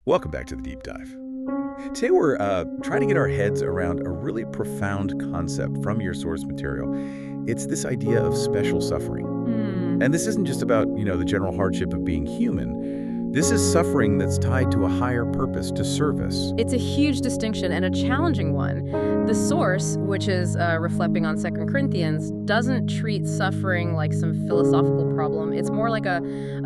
Welcome back to the Deep Dive. Today we're trying to get our heads around a really profound concept from your source material. It's this idea of special suffering. And this isn't just about, the general hardship of being human. This is suffering that's tied to a higher purpose, to service. It's a huge distinction and a challenging one. The source, which is reflecting on 2 Corinthians, doesn't treat suffering like some philosophical problem. It's more like a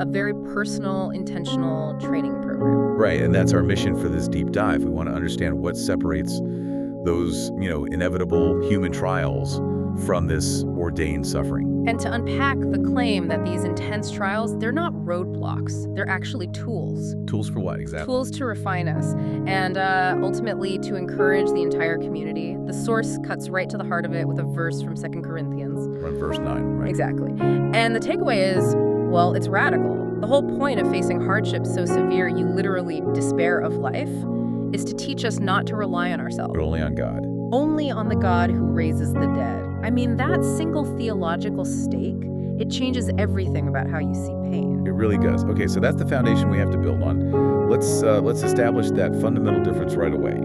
very personal, intentional training program. Right, and that's our mission for this deep dive. We want to understand what separates those, inevitable human trials from this ordained suffering. And to unpack the claim that these intense trials, they're not roadblocks. They're actually tools. Tools for what, exactly? Tools to refine us and ultimately to encourage the entire community. The source cuts right to the heart of it with a verse from 2 Corinthians. From verse 9, right? Exactly. And the takeaway is, well, it's radical. The whole point of facing hardships so severe you literally despair of life is to teach us not to rely on ourselves. But only on God. Only on the God who raises the dead. I mean, that single theological stake, it changes everything about how you see pain. It really does. Okay, so that's the foundation we have to build on. Let's establish that fundamental difference right away.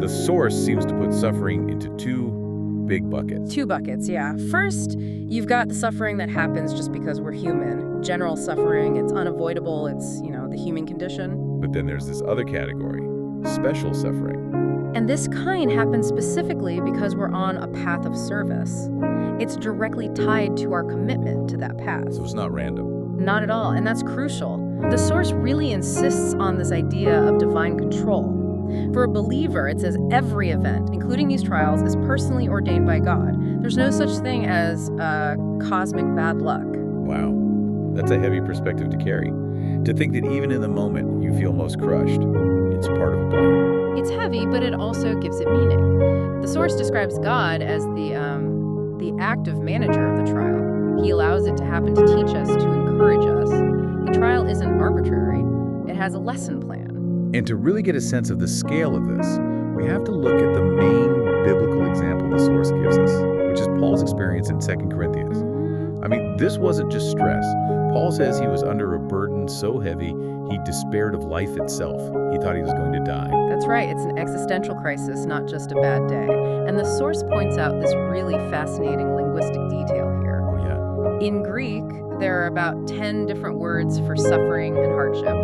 The source seems to put suffering into two big buckets. Two buckets, yeah. First, you've got the suffering that happens just because we're human. General suffering, it's unavoidable, it's, the human condition. But then there's this other category, special suffering. And this kind happens specifically because we're on a path of service. It's directly tied to our commitment to that path. So it's not random. Not at all, and that's crucial. The source really insists on this idea of divine control. For a believer, it says every event, including these trials, is personally ordained by God. There's no such thing as cosmic bad luck. Wow, that's a heavy perspective to carry. To think that even in the moment you feel most crushed, it's part of a plan. It's heavy, but it also gives it meaning. The source describes God as the active manager of the trial. He allows it to happen to teach us, to encourage us. The trial isn't arbitrary. It has a lesson plan. And to really get a sense of the scale of this, we have to look at the main biblical example the source gives us, which is Paul's experience in 2 Corinthians. I mean, this wasn't just stress. Paul says he was under a burden so heavy, he despaired of life itself. He thought he was going to die. That's right. It's an existential crisis, not just a bad day. And the source points out this really fascinating linguistic detail here. Oh, yeah? In Greek, there are about 10 different words for suffering and hardship.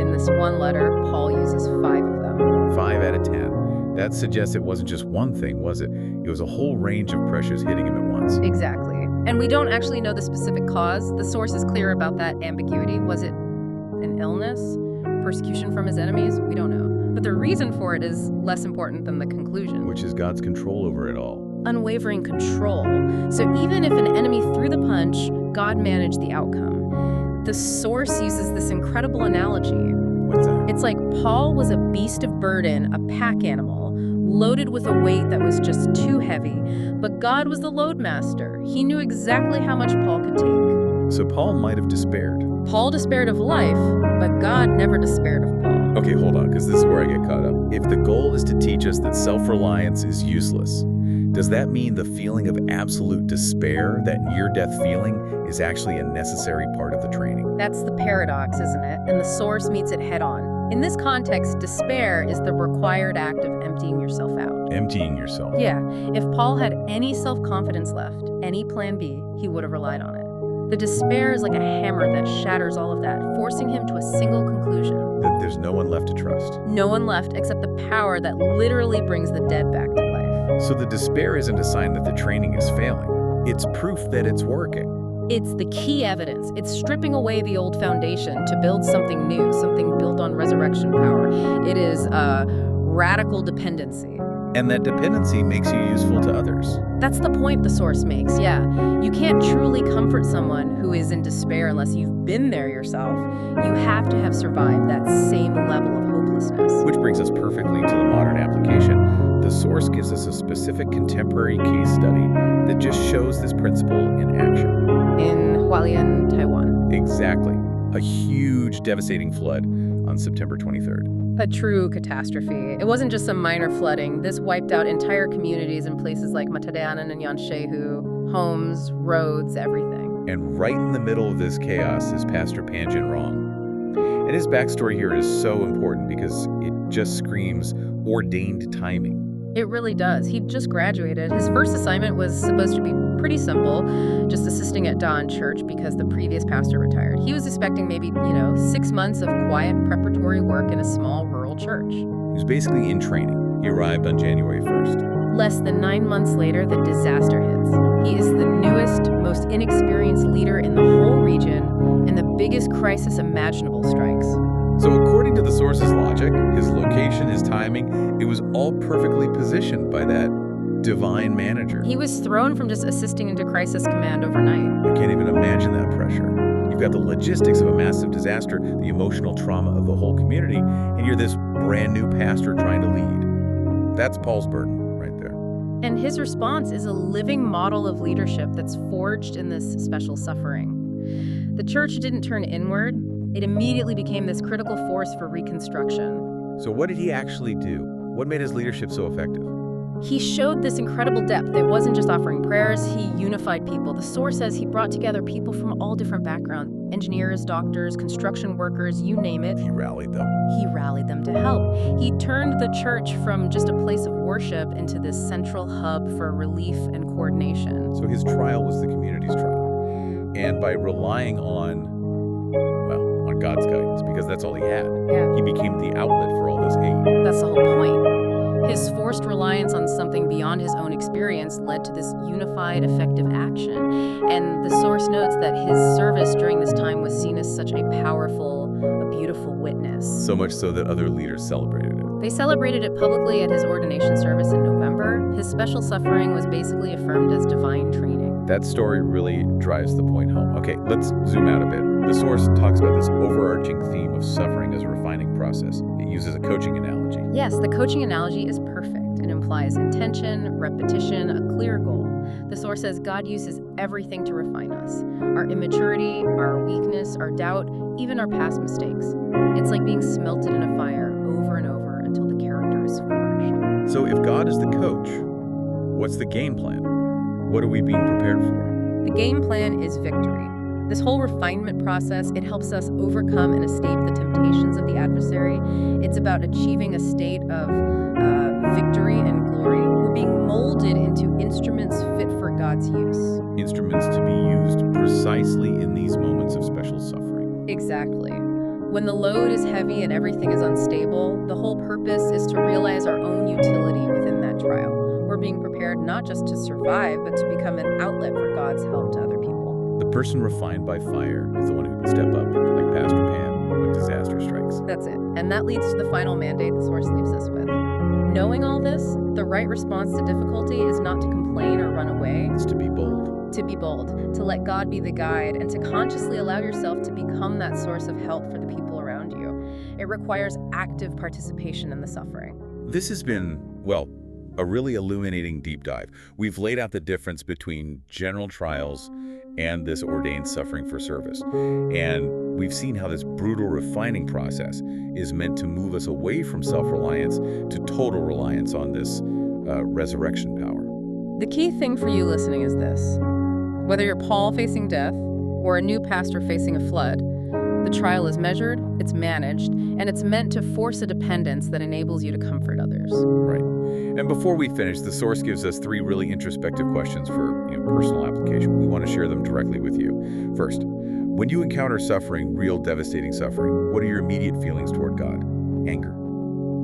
In this one letter, Paul uses 5 of them. 5 out of 10. That suggests it wasn't just one thing, was it? It was a whole range of pressures hitting him at once. Exactly. And we don't actually know the specific cause. The source is clear about that ambiguity. Was it an illness? Persecution from his enemies? We don't know. But the reason for it is less important than the conclusion. Which is God's control over it all. Unwavering control. So even if an enemy threw the punch, God managed the outcome. The source uses this incredible analogy. What's that? It's like Paul was a beast of burden, a pack animal, loaded with a weight that was just too heavy. But God was the loadmaster. He knew exactly how much Paul could take. So Paul might have despaired. Paul despaired of life, but God never despaired of Paul. Okay, hold on, because this is where I get caught up. If the goal is to teach us that self-reliance is useless, does that mean the feeling of absolute despair, that near-death feeling, is actually a necessary part of the training? That's the paradox, isn't it? And the source meets it head-on. In this context, despair is the required act of emptying yourself out. Emptying yourself. Yeah. If Paul had any self-confidence left, any plan B, he would have relied on it. The despair is like a hammer that shatters all of that, forcing him to a single conclusion. That there's no one left to trust. No one left except the power that literally brings the dead back to life. So the despair isn't a sign that the training is failing. It's proof that it's working. It's the key evidence. It's stripping away the old foundation to build something new, something built on resurrection power. It is radical dependency. And that dependency makes you useful to others. That's the point the source makes, yeah. You can't truly comfort someone who is in despair unless you've been there yourself. You have to have survived that same level of hopelessness. Which brings us perfectly to the modern application. The source gives us a specific contemporary case study that just shows this principle in action. In Hualien, Taiwan. Exactly. A huge, devastating flood on September 23rd. A true catastrophe. It wasn't just some minor flooding. This wiped out entire communities in places like Matadanan and Yanshehu, homes, roads, everything. And right in the middle of this chaos is Pastor Panjin Rong. And his backstory here is so important because it just screams ordained timing. It really does. He just graduated. His first assignment was supposed to be pretty simple, just assisting at dawn church because the previous pastor retired. He was expecting maybe, 6 months of quiet preparatory work in a small rural church. He was basically in training. He arrived on January 1st. Less than 9 months later, the disaster hits. He is the newest, most inexperienced leader in the whole region, and the biggest crisis imaginable strikes. So according to the source's logic, his location, his timing, it was all perfectly positioned by that divine manager. He was thrown from just assisting into crisis command overnight. I can't even imagine that pressure. You've got the logistics of a massive disaster, the emotional trauma of the whole community, and you're this brand new pastor trying to lead. That's Paul's burden right there. And his response is a living model of leadership that's forged in this special suffering. The church didn't turn inward. It immediately became this critical force for reconstruction. So what did he actually do? What made his leadership so effective? He showed this incredible depth. It wasn't just offering prayers, he unified people. The source says he brought together people from all different backgrounds, engineers, doctors, construction workers, you name it. He rallied them. He rallied them to help. He turned the church from just a place of worship into this central hub for relief and coordination. So his trial was the community's trial. And by relying on God's guidance, because that's all he had. Yeah. He became the outlet for all this aid. That's the whole point. His forced reliance on something beyond his own experience led to this unified, effective action. And the source notes that his service during this time was seen as such a powerful, a beautiful witness. So much so that other leaders celebrated it. They celebrated it publicly at his ordination service in November. His special suffering was basically affirmed as divine training. That story really drives the point home. Okay, let's zoom out a bit. The source talks about this overarching theme of suffering as a refining process. It uses a coaching analogy. Yes, the coaching analogy is perfect. It implies intention, repetition, a clear goal. The source says God uses everything to refine us. Our immaturity, our weakness, our doubt, even our past mistakes. It's like being smelted in a fire over and over until the character is forged. So if God is the coach, what's the game plan? What are we being prepared for? The game plan is victory. This whole refinement process, it helps us overcome and escape the temptations of the adversary. It's about achieving a state of victory and glory. We're being molded into instruments fit for God's use. Instruments to be used precisely in these moments of special suffering. Exactly. When the load is heavy and everything is unstable, the whole purpose is to realize our own utility within that trial. We're being prepared not just to survive, but to become an outlet for God's help to other people. The person refined by fire is the one who can step up, like Pastor Pan, when disaster strikes. That's it. And that leads to the final mandate the source leaves us with. Knowing all this, the right response to difficulty is not to complain or run away. It's to be bold. To be bold, to let God be the guide, and to consciously allow yourself to become that source of help for the people around you. It requires active participation in the suffering. This has been, a really illuminating deep dive. We've laid out the difference between general trials and this ordained suffering for service. And we've seen how this brutal refining process is meant to move us away from self-reliance to total reliance on this resurrection power. The key thing for you listening is this. Whether you're Paul facing death or a new pastor facing a flood, the trial is measured, it's managed, and it's meant to force a dependence that enables you to comfort others. Right. And before we finish, the source gives us 3 really introspective questions for personal application. We want to share them directly with you. First, when you encounter suffering, real devastating suffering, what are your immediate feelings toward God? Anger,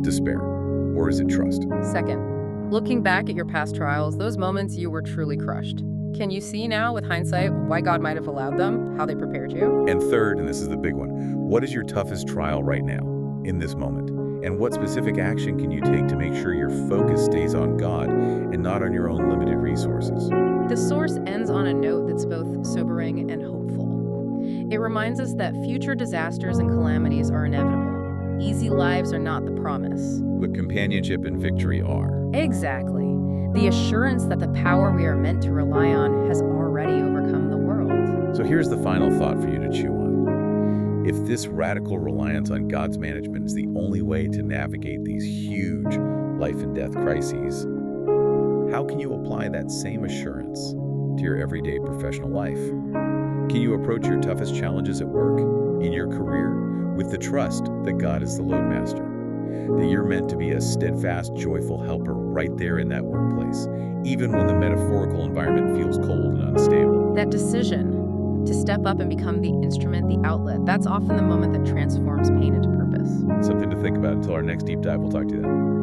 despair, or is it trust? Second, looking back at your past trials, those moments you were truly crushed. Can you see now, with hindsight, why God might have allowed them, how they prepared you? And third, and this is the big one, what is your toughest trial right now, in this moment? And what specific action can you take to make sure your focus stays on God and not on your own limited resources? The source ends on a note that's both sobering and hopeful. It reminds us that future disasters and calamities are inevitable. Easy lives are not the promise. But companionship and victory are. Exactly. The assurance that the power we are meant to rely on has already overcome the world. So here's the final thought for you to chew on. If this radical reliance on God's management is the only way to navigate these huge life and death crises, how can you apply that same assurance to your everyday professional life? Can you approach your toughest challenges at work in your career, with the trust that God is the loadmaster. That you're meant to be a steadfast, joyful helper right there in that workplace, even when the metaphorical environment feels cold and unstable. That decision to step up and become the instrument, the outlet, that's often the moment that transforms pain into purpose. Something to think about until our next deep dive. We'll talk to you then.